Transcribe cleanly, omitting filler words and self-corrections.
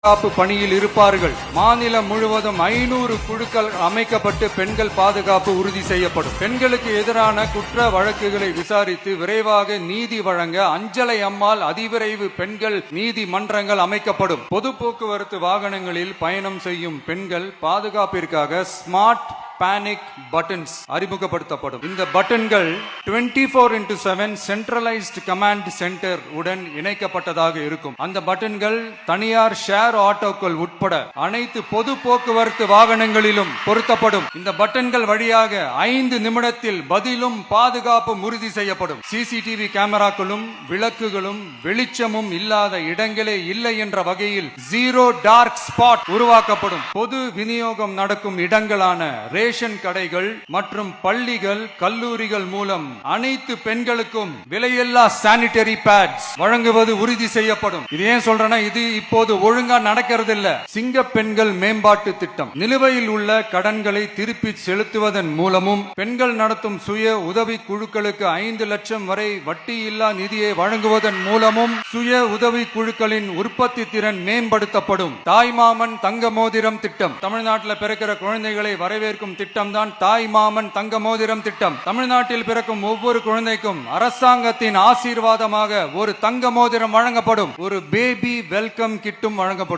பாதுகாப்பு பணியில் இருப்பார்கள். மாநிலம் முழுவதும் 500 குழுக்கள் அமைக்கப்பட்டு பெண்கள் பாதுகாப்பு உறுதி செய்யப்படும். பெண்களுக்கு எதிரான குற்ற வழக்குகளை விசாரித்து விரைவாக நீதி வழங்க அஞ்சலை அம்மாள் அதிவிரைவு பெண்கள் நீதிமன்றங்கள் அமைக்கப்படும். பொது போக்குவரத்து வாகனங்களில் பயணம் செய்யும் பெண்கள் பாதுகாப்பிற்காக ஸ்மார்ட் பேனிக் பட்டன்ஸ் அறிமுகப்படுத்தப்படும். இந்த பட்டன்கள் 24/7 சென்ட்ரலைஸ்ட் கமாண்ட் சென்டர் உடன் இணைக்கப்பட்டதாக இருக்கும். அந்த பட்டன்கள் தனியார் ஷேர் ஆட்டோக்கள் உட்பட அனைத்து பொது போக்குவரத்து வாகனங்களிலும் பொருத்தப்படும். இந்த பட்டன்கள் வழியாக 5 நிமிடத்தில் பதிலும் பாதுகாப்பும் உறுதி செய்யப்படும். சிசிடிவி கேமராக்களும் விளக்குகளும் வெளிச்சமும் இல்லாத இடங்களே இல்லை என்ற வகையில் ஜீரோ டார்க் ஸ்பாட் உருவாக்கப்படும். பொது விநியோகம் நடக்கும் இடங்களான ரேஷன் கடைகள் மற்றும் பள்ளிகள் கல்லூரிகள் மூலம் அனைத்து பெண்களுக்கும் விலையில்லா சானிட்டரி பேட்ஸ் வழங்குவது உறுதி செய்யப்படும். இது ஏன் சொல்றேன்னா, இது இப்போது ஒழுங்கா நடக்கிறது இல்ல. சிங்க பெண்கள் மேம்பாட்டு திட்டம் நிலுவையில் உள்ள கடன்களை திருப்பி செலுத்துவதன் மூலமும் பெண்கள் நடத்தும் சுய உதவி குழுக்களுக்கு 5 லட்சம் வரை வட்டியில்லா நிதியை வழங்குவதன் மூலமும் சுய உதவி குழுக்களின் உற்பத்தி திறன் மேம்படுத்தப்படும். தாய்மாமன் தங்க மோதிரம் திட்டம் தமிழ்நாட்டில் பிறக்கிற குழந்தைகளை வரவேற்கும் திட்டம் தான் தாய் மாமன் தங்க மோதிரம் திட்டம். தமிழ்நாட்டில் பிறக்கும் ஒவ்வொரு குழந்தைக்கும் அரசாங்கத்தின் ஆசீர்வாதமாக ஒரு தங்க மோதிரம் வழங்கப்படும். ஒரு பேபி வெல்கம் கிட்டும் வழங்கப்படும்.